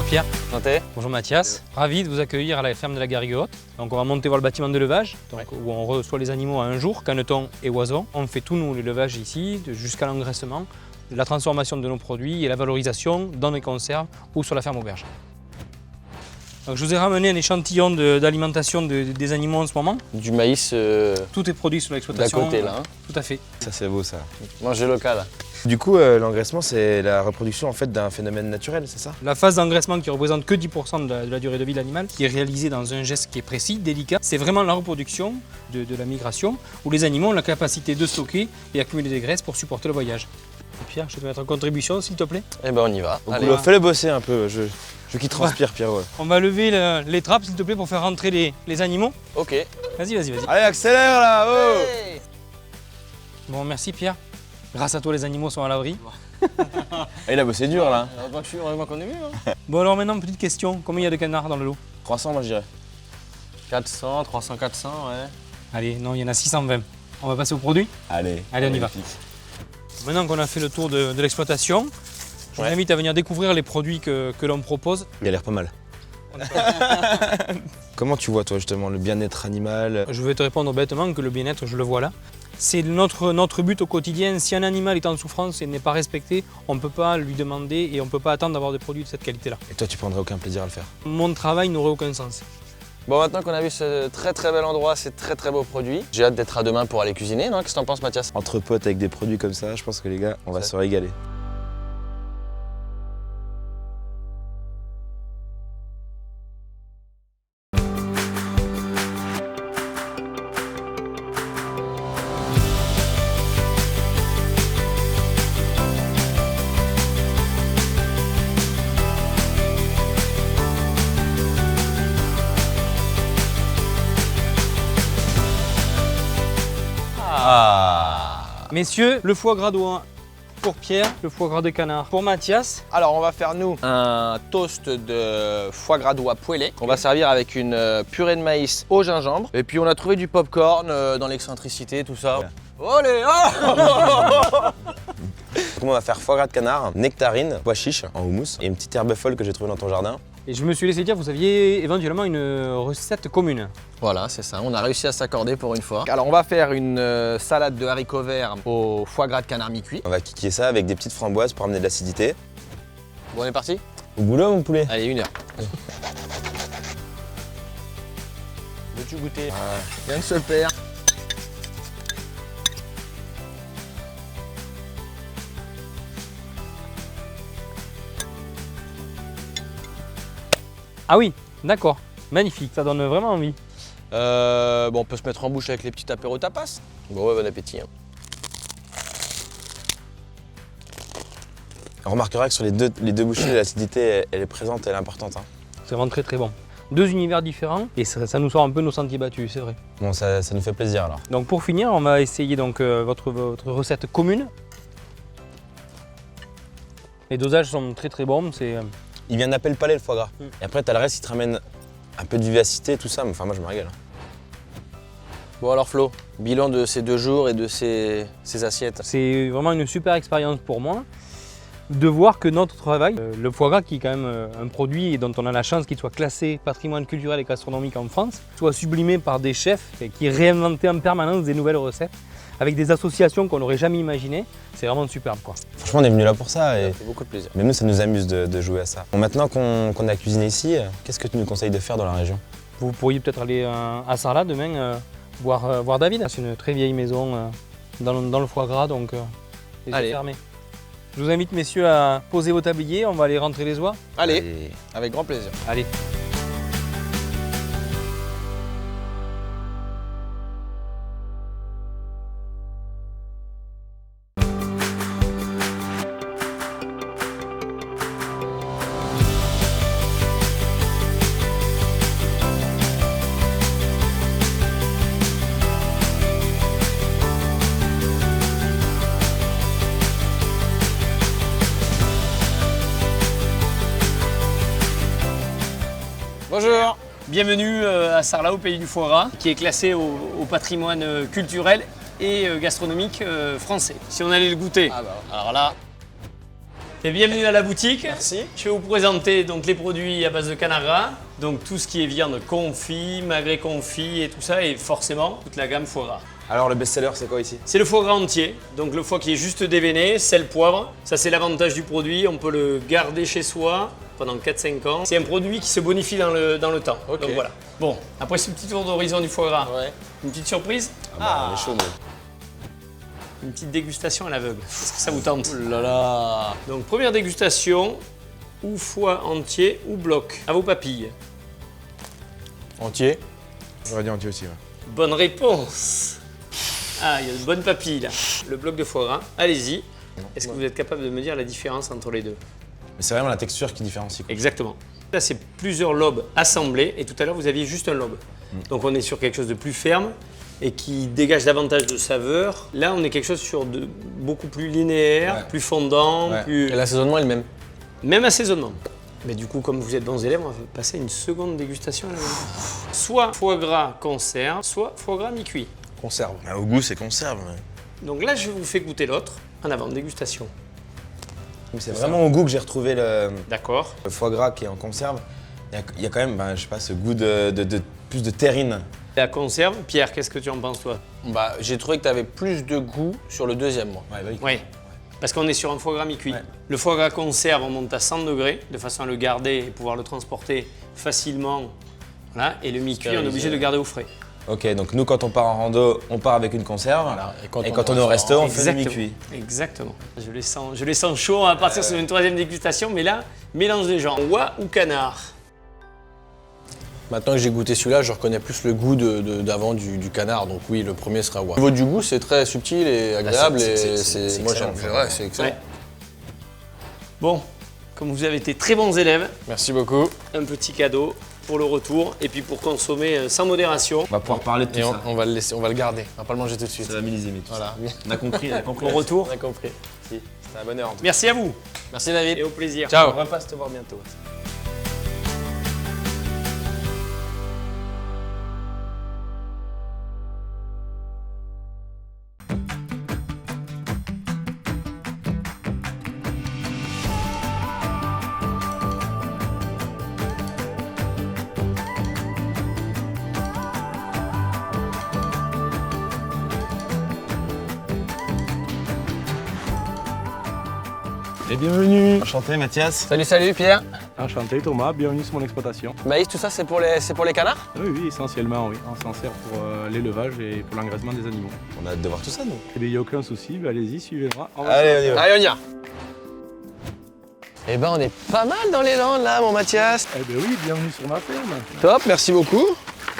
Pierre. Santé. Bonjour Mathias. Ravi de vous accueillir à la ferme de la Garrigue-Haute. Donc on va monter voir le bâtiment de levage, où on reçoit les animaux à un jour, canetons et oiseaux. On fait tout nous, les levages ici, jusqu'à l'engraissement, la transformation de nos produits et la valorisation dans les conserves ou sur la ferme auberge. Donc, je vous ai ramené un échantillon d'alimentation des animaux en ce moment. Du maïs Tout est produit sur l'exploitation. d'à côté là. Hein. Tout à fait. Ça c'est beau ça. Manger local. Du coup, l'engraissement c'est la reproduction en fait d'un phénomène naturel, c'est ça? La phase d'engraissement qui représente que 10% de la durée de vie de l'animal, qui est réalisée dans un geste qui est précis, délicat, c'est vraiment la reproduction de la migration, où les animaux ont la capacité de stocker et accumuler des graisses pour supporter le voyage. Pierre, je vais te mettre en contribution s'il te plaît. Eh ben on y va. Allez, fais-le bosser un peu, je qui transpire Pierre. Ouais. On va lever les trappes s'il te plaît pour faire rentrer les animaux. Ok. Vas-y. Allez, accélère là, oh Hey. Bon, merci Pierre. Grâce à toi, les animaux sont à l'abri. Ah, il a bossé dur là. Heureusement qu'on est mieux. Hein. Bon alors maintenant, petite question. Combien il y a de canards dans le lot? 300 moi je dirais. 400, 300, 400, ouais. Allez, non, il y en a 620. On va passer au produit. Allez, on y va. Maintenant qu'on a fait le tour de l'exploitation, je vous invite à venir découvrir les produits que l'on propose. Il a l'air pas mal. Comment tu vois toi justement le bien-être animal? Je vais te répondre bêtement que le bien-être, je le vois là. C'est notre but au quotidien. Si un animal est en souffrance et n'est pas respecté, on ne peut pas lui demander et on ne peut pas attendre d'avoir des produits de cette qualité-là. Et toi tu prendrais aucun plaisir à le faire? Mon travail n'aurait aucun sens. Bon, maintenant qu'on a vu ce très bel endroit, ces très beaux produits, j'ai hâte d'être à demain pour aller cuisiner, non? Qu'est-ce que t'en penses, Mathias? Entre potes avec des produits comme ça, je pense que les gars, on va se régaler. Messieurs, le foie gras d'oie pour Pierre, le foie gras de canard pour Mathias. Alors on va faire nous un toast de foie gras d'oie poêlé. On va servir avec une purée de maïs au gingembre. Et puis on a trouvé du popcorn dans l'excentricité, tout ça. Allez, On va faire foie gras de canard, nectarine, pois chiche en houmous et une petite herbe folle que j'ai trouvée dans ton jardin. Et je me suis laissé dire que vous aviez éventuellement une recette commune. Voilà, c'est ça, on a réussi à s'accorder pour une fois. Alors on va faire une salade de haricots verts au foie gras de canard mi-cuit. On va kiki ça avec des petites framboises pour amener de l'acidité. Bon, on est parti? Au boulot mon poulet. Allez, 1 heure. Veux-tu goûter? Rien de se perd. Ah oui, d'accord, magnifique, ça donne vraiment envie. Bon, on peut se mettre en bouche avec les petits apéros tapas. Bon, ouais, bon appétit. Hein. On remarquera que sur les deux bouchées, l'acidité elle est présente, elle est importante. Hein. C'est vraiment très bon. Deux univers différents et ça nous sort un peu nos sentiers battus, c'est vrai. Bon, ça nous fait plaisir alors. Donc pour finir, on va essayer donc, votre recette commune. Les dosages sont très bons, Il vient d'appeler le palais le foie gras. Et après, t'as le reste qui te ramène un peu de vivacité, tout ça. Enfin, moi, je me régale. Bon alors Flo, bilan de ces 2 jours et de ces assiettes. C'est vraiment une super expérience pour moi de voir que notre travail, le foie gras qui est quand même un produit dont on a la chance qu'il soit classé patrimoine culturel et gastronomique en France, soit sublimé par des chefs qui réinventaient en permanence des nouvelles recettes avec des associations qu'on n'aurait jamais imaginées. C'est vraiment superbe quoi. Franchement, on est venu là pour ça. Ça fait beaucoup de plaisir. Mais nous, ça nous amuse de jouer à ça. Bon, maintenant qu'on a cuisiné ici, qu'est-ce que tu nous conseilles de faire dans la région? Vous pourriez peut-être aller à Sarlat demain voir David. C'est une très vieille maison dans le foie gras, donc les yeux fermés. Je vous invite messieurs à poser vos tabliers, on va aller rentrer les oies. Allez, avec grand plaisir. Allez. Bonjour. Bienvenue à Sarlat, au pays du foie gras, qui est classé au patrimoine culturel et gastronomique français. Si on allait le goûter. Ah bah, alors là, Et bienvenue à la boutique. Merci. Je vais vous présenter donc les produits à base de canard gras, donc tout ce qui est viande confit, magret confit et tout ça, et forcément toute la gamme foie gras. Alors le best-seller, c'est quoi ici? C'est le foie gras entier, donc le foie qui est juste déveiné, sel, poivre. Ça c'est l'avantage du produit, on peut le garder chez soi pendant 4-5 ans. C'est un produit qui se bonifie dans le temps. Ok. Donc voilà. Bon, après ce petit tour d'horizon du foie gras, Ouais. une petite surprise, On est chaud, mais... une petite dégustation à l'aveugle. Est-ce que ça vous tente? Ouh là là. Donc première dégustation, ou foie entier ou bloc, à vos papilles. Entier. J'aurais dit entier aussi. Ouais. Bonne réponse. Ah, il y a de bonnes papilles là. Le bloc de foie gras, allez-y. Est-ce que vous êtes capable de me dire la différence entre les deux? Mais c'est vraiment la texture qui différencie. Quoi. Exactement. Là, c'est plusieurs lobes assemblés et tout à l'heure, vous aviez juste un lobe. Donc on est sur quelque chose de plus ferme et qui dégage davantage de saveur. Là, on est quelque chose sur de beaucoup plus linéaire, Ouais. plus fondant, Ouais. plus... Et l'assaisonnement est le même. Même assaisonnement. Mais du coup, comme vous êtes bons élèves, on va passer à une seconde dégustation. Là. Soit foie gras conserve, soit foie gras mi-cuit. Conserve. Au goût, c'est conserve. Mais... Donc là, je vous fais goûter l'autre. En avant, dégustation. C'est vraiment au goût que j'ai retrouvé le D'accord. foie gras qui est en conserve. Il y a quand même, je sais pas, ce goût de plus de terrine. La conserve, Pierre, qu'est-ce que tu en penses, toi? Bah, j'ai trouvé que tu avais plus de goût sur le deuxième, moi. Ouais, bah oui. Oui. Parce qu'on est sur un foie gras mi-cuit. Ouais. Le foie gras conserve, on monte à 100 degrés, de façon à le garder et pouvoir le transporter facilement. Voilà. Et le mi-cuit, on est obligé de garder au frais. Ok, donc nous, quand on part en rando, on part avec une conserve. Voilà. Et quand on est au resto, on fait le mi-cuit. Exactement. Je les sens chauds. On va partir sur une troisième dégustation, mais là, mélange des genres. Oie ou canard? Maintenant que j'ai goûté celui-là, je reconnais plus le goût d'avant du canard. Donc oui, le premier sera Oie. Au niveau du goût, c'est très subtil et agréable. c'est moi, excellent. ouais, c'est excellent. Ouais. Bon, comme vous avez été très bons élèves, Merci beaucoup. un petit cadeau pour le retour et puis pour consommer sans modération. On va pouvoir parler de tout Et ça. on va le laisser, on va le garder. On va pas le manger tout de suite. Ça va millisémer tout Voilà. ça. On a compris, Au retour, On a compris. C'était un bonheur. merci à vous Merci David. et au plaisir. Ciao. On va pas se te voir bientôt. Et bienvenue. Enchanté, Mathias. Salut Pierre. Enchanté Thomas, bienvenue sur mon exploitation. Maïs, tout ça c'est pour les canards? Oui, oui, essentiellement, oui. On s'en sert pour l'élevage et pour l'engraissement des animaux. On a hâte de voir tout ça, nous. Eh bien, il n'y a aucun souci, bah, allez-y, suivez-moi. On va Allez, on y va. Allez, on y va. Eh ben, on est pas mal dans les Landes là, mon Mathias. Eh bien oui, bienvenue sur ma ferme. Top, merci beaucoup.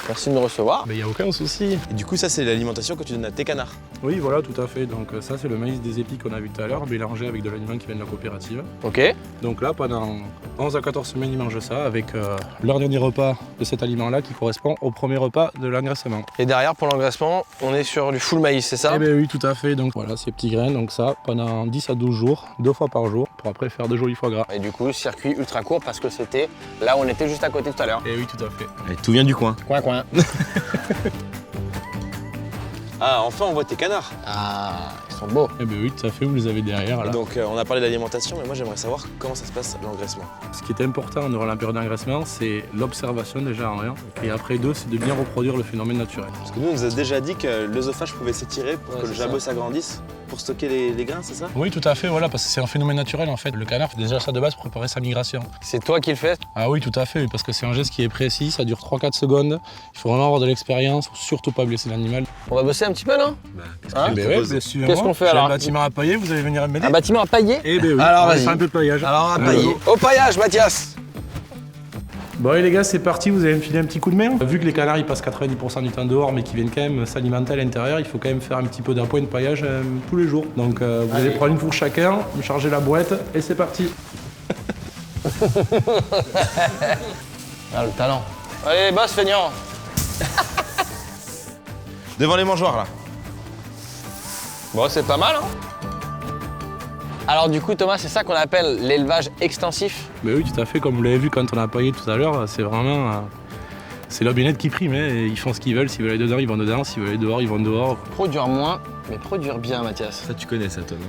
Merci de nous recevoir. Mais il n'y a aucun souci. Et du coup, ça, c'est l'alimentation que tu donnes à tes canards. Oui, voilà, tout à fait. Donc ça, c'est le maïs des épis qu'on a vu tout à l'heure, mélangé avec de l'aliment qui vient de la coopérative. Ok. Donc là, pendant 11 à 14 semaines, ils mangent ça avec leur dernier repas de cet aliment-là qui correspond au premier repas de l'engraissement. Et derrière, pour l'engraissement, on est sur du full maïs, c'est ça? Eh bien oui, tout à fait. Donc voilà, ces petits grains, donc ça, pendant 10 à 12 jours, 2 fois par jour, pour après faire de jolis foie gras. Et du coup, circuit ultra court parce que c'était là où on était juste à côté tout à l'heure. Eh oui, tout à fait. Et tout vient du coin. Coin. Ah, enfin, on voit tes canards. Ah, ils sont beaux. Eh bien oui, tout à fait, vous les avez derrière là. Donc, on a parlé d'alimentation, mais moi, j'aimerais savoir comment ça se passe l'engraissement. Ce qui est important durant la période d'engraissement, c'est l'observation déjà en rien. Et après deux, c'est de bien reproduire le phénomène naturel. Parce que nous, on nous a déjà dit que l'œsophage pouvait s'étirer pour Ouais, que le c'est jabot s'agrandisse, pour stocker les grains, c'est ça? Oui, tout à fait, voilà, parce que c'est un phénomène naturel en fait. Le canard fait déjà ça de base pour préparer sa migration. C'est toi qui le fais? Ah oui, tout à fait, parce que c'est un geste qui est précis, ça dure 3-4 secondes. Il faut vraiment avoir de l'expérience, surtout pas blesser l'animal. On va bosser un petit peu, non? Hein? Eh ben ouais, bien sûr. Qu'est-ce qu'on fait, J'ai alors un bâtiment à pailler, vous allez venir m'aider? Un bâtiment à pailler? Eh ben oui, Alors, on va vas-y. faire un peu de paillage. Alors, à Allez, pailler. go. Au paillage, Mathias! Bon allez les gars, c'est parti, vous allez me filer un petit coup de main. Vu que les canards ils passent 90% du temps dehors mais qu'ils viennent quand même s'alimenter à l'intérieur, il faut quand même faire un petit peu d'appoint et de paillage tous les jours. Donc vous allez prendre une fourche chacun, me charger la boîte et c'est parti. Ah, le talent. Allez, boss, feignant. Devant les mangeoires, là. Bon, c'est pas mal, hein? Alors du coup, Thomas, c'est ça qu'on appelle l'élevage extensif? Mais oui, tout à fait, comme vous l'avez vu quand on a paillé tout à l'heure, c'est vraiment... c'est leur bien-être qui prime, hein. Ils font ce qu'ils veulent, s'ils veulent aller dedans, ils vont dedans, s'ils veulent aller dehors, ils vont dehors. Produire moins, mais produire bien, Mathias. Ça, tu connais ça, toi, non?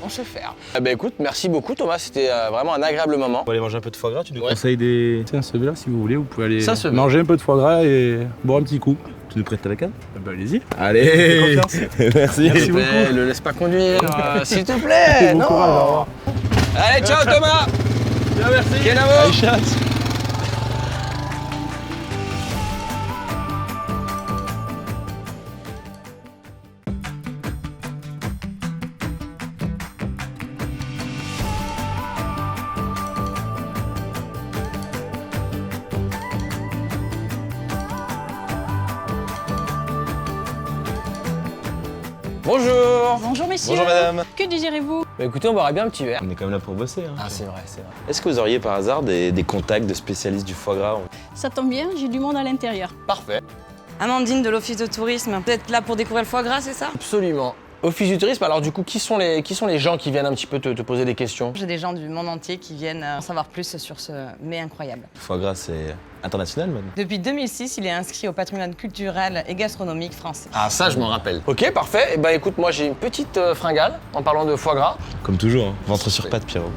On sait faire. Eh ben écoute, merci beaucoup Thomas, c'était vraiment un agréable moment. On va aller manger un peu de foie gras, tu nous Ouais. conseilles des... Tiens, celui-là, si vous voulez, vous pouvez aller Ça se manger un peu de foie gras et boire un petit coup. Tu nous prêtes ta canne? Bah, allez-y. Allez. Fais confiance. Merci. S'il te plaît, le laisse pas conduire, s'il te plaît. Bon Non. courage, au revoir. Allez, ciao Thomas. Ciao, merci. Kenavo. Bonjour. Bonjour messieurs. Bonjour madame. Que désirez-vous? Bah écoutez, on boira bien un petit verre. On est quand même là pour bosser. Hein. Ah c'est vrai, c'est vrai. Est-ce que vous auriez par hasard des contacts de spécialistes du foie gras? Ça tombe bien, j'ai du monde à l'intérieur. Parfait. Amandine de l'Office de tourisme. Vous êtes là pour découvrir le foie gras, c'est ça? Absolument. Office du tourisme, alors du coup, qui sont les gens qui viennent un petit peu te poser des questions? J'ai des gens du monde entier qui viennent en savoir plus sur ce mets incroyable. Le foie gras, c'est international, madame. Depuis 2006, il est inscrit au patrimoine culturel et gastronomique français. Ah ça, je m'en rappelle. Ok, parfait. Et bah écoute, moi j'ai une petite fringale en parlant de foie gras. Comme toujours, hein. Ventre sur pattes, Pierrot.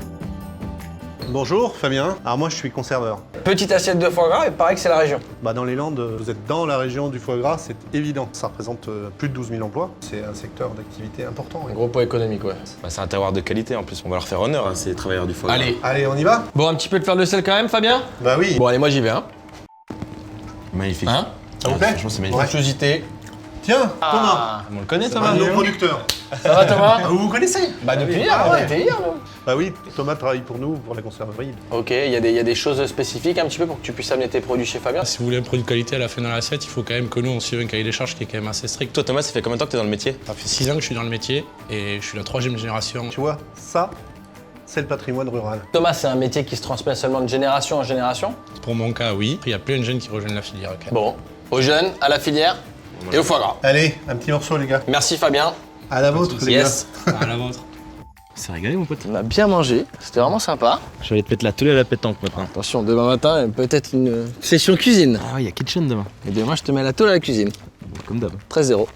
Bonjour Fabien, alors moi je suis conserveur. Petite assiette de foie gras, et pareil que c'est la région. Bah dans les Landes, vous êtes dans la région du foie gras, c'est évident. Ça représente plus de 12 000 emplois. C'est un secteur d'activité important. Un gros poids économique, ouais. Bah, c'est un terroir de qualité en plus. On va leur faire honneur à ces travailleurs du foie gras. Allez. Allez, on y va? Bon, un petit peu de fleur de sel quand même, Fabien? Bah oui. Bon, allez, moi j'y vais, hein. Magnifique. Hein? Ça vous plaît? Franchement, c'est magnifique. Ouais. Curiosité. Tiens, Thomas. On le connaît, C'est Thomas? un de nos producteurs. Ça va Thomas? Ah, vous vous connaissez? Bah depuis oui. hier, Ah on ouais. était hier, nous. Bah oui, Thomas travaille pour nous, pour la conserverie. Ok, il y a des choses spécifiques un petit peu pour que tu puisses amener tes produits chez Fabien. Si vous voulez un produit de qualité à la fin dans l'assiette, il faut quand même que nous, on suive un cahier des charges qui est quand même assez strict. Toi, Thomas, ça fait combien de temps que t'es dans le métier? Ça fait 6 ans que je suis dans le métier et je suis la 3e génération. Tu vois, ça, c'est le patrimoine rural. Thomas, c'est un métier qui se transmet seulement de génération en génération. Pour mon cas, oui. Il y a plein de jeunes qui rejoignent la filière quand même. Bon, aux jeunes, à la filière et au foie gras. Allez, un petit morceau les gars. Merci Fabien. À la vôtre les Yes. À la vôtre. C'est régalé, mon pote. On a bien mangé, c'était vraiment sympa. Je vais aller te mettre la télé à la pétanque maintenant. Attention, demain matin, peut-être une session cuisine. Ah ouais, il y a kitchen demain. Et demain, je te mets la tôle à la cuisine. Comme d'hab. 13-0.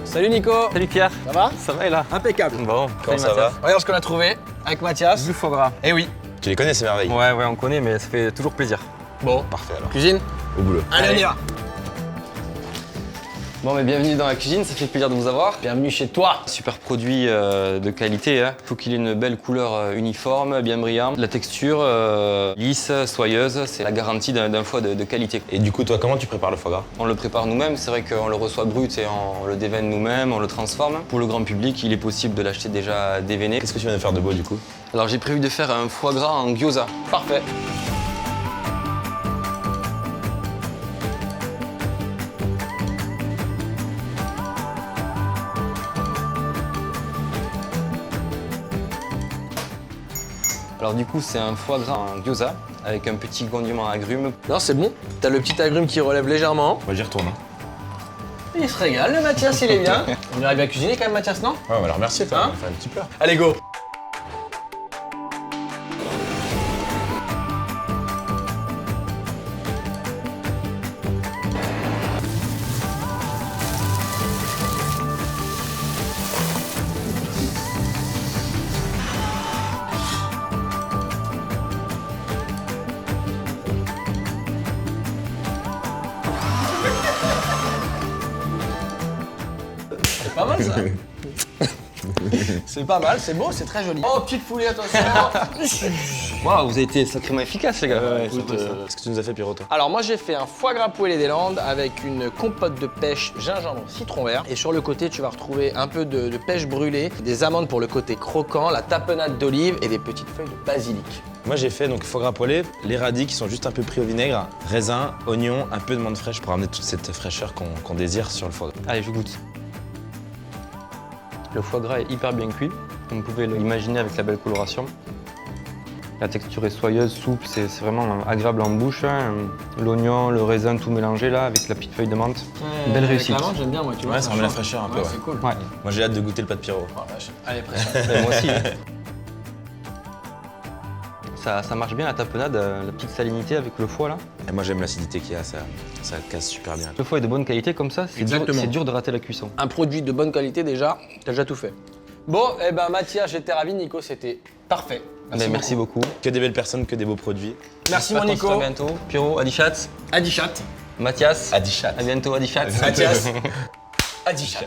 Salut Nico. Salut Pierre. Ça va? Ça va et là? Impeccable. Bon, comment ça va? Regarde ce qu'on a trouvé avec Mathias. Du foie gras. Eh oui. Tu les connais, ces merveilles? Ouais, on connaît, mais ça fait toujours plaisir. Bon, Parfait alors. cuisine. Au boulot. Allez, on y va. Bon, mais bienvenue dans la cuisine, ça fait plaisir de vous avoir. Bienvenue chez toi. Super produit de qualité, hein. Faut qu'il ait une belle couleur uniforme, bien brillante. La texture lisse, soyeuse, c'est la garantie d'un foie de qualité. Et du coup, toi, comment tu prépares le foie gras? On le prépare nous-mêmes, c'est vrai qu'on le reçoit brut et on le déveine nous-mêmes, on le transforme. Pour le grand public, il est possible de l'acheter déjà déveiné. Qu'est-ce que tu viens de faire de beau, du coup? Alors j'ai prévu de faire un foie gras en gyoza. Parfait. Alors du coup, c'est un foie gras en gyoza avec un petit condiment agrumes. Non, c'est bon. T'as le petit agrume qui relève légèrement. Moi, j'y retourne. Hein. Il se régale, le Mathias, il est bien. On arrive à cuisiner quand même, Mathias, non? Ouais, on va le remercier, toi. Hein? On va faire un petit plat. Allez, go. C'est pas mal, ça. C'est pas mal, c'est beau, c'est très joli. Oh, petite foulée, attention. Waouh, vous avez été sacrément efficace, les gars. Qu'est-ce que tu nous as fait, Pierrot, toi? Alors moi j'ai fait un foie gras poêlé des Landes avec une compote de pêche gingembre citron vert et sur le côté tu vas retrouver un peu de pêche brûlée, des amandes pour le côté croquant, la tapenade d'olive et des petites feuilles de basilic. Moi, j'ai fait donc foie gras poêlé, les radis qui sont juste un peu pris au vinaigre, raisin, oignon, un peu de menthe fraîche pour amener toute cette fraîcheur qu'on désire sur le foie gras. Allez, je goûte. Le foie gras est hyper bien cuit, comme vous pouvez l'imaginer avec la belle coloration. La texture est soyeuse, souple, c'est vraiment agréable en bouche. Hein. L'oignon, le raisin, tout mélangé là avec la petite feuille de menthe. Belle réussite. La menthe, j'aime bien moi, tu vois. Ouais, ça remet la fraîcheur un peu. C'est cool. Ouais. Moi j'ai hâte de goûter le pâte Pierrot. Oh, vache. Allez, pression. Moi aussi. Hein. Ça marche bien la tapenade, la petite salinité avec le foie là. Et moi j'aime l'acidité qu'il y a, ça casse super bien. Le foie est de bonne qualité comme ça, Exactement. c'est dur de rater la cuisson. Un produit de bonne qualité déjà, t'as déjà tout fait. Bon, eh ben Mathias, j'étais ravi, Nico, c'était parfait. Merci beaucoup. Que des belles personnes, que des beaux produits. Merci mon J'espère qu'on se Nico. voit bientôt. Pierrot, Adichat. Adichat. Mathias. Adichat. À bientôt, Adichat. Mathias. Adichat.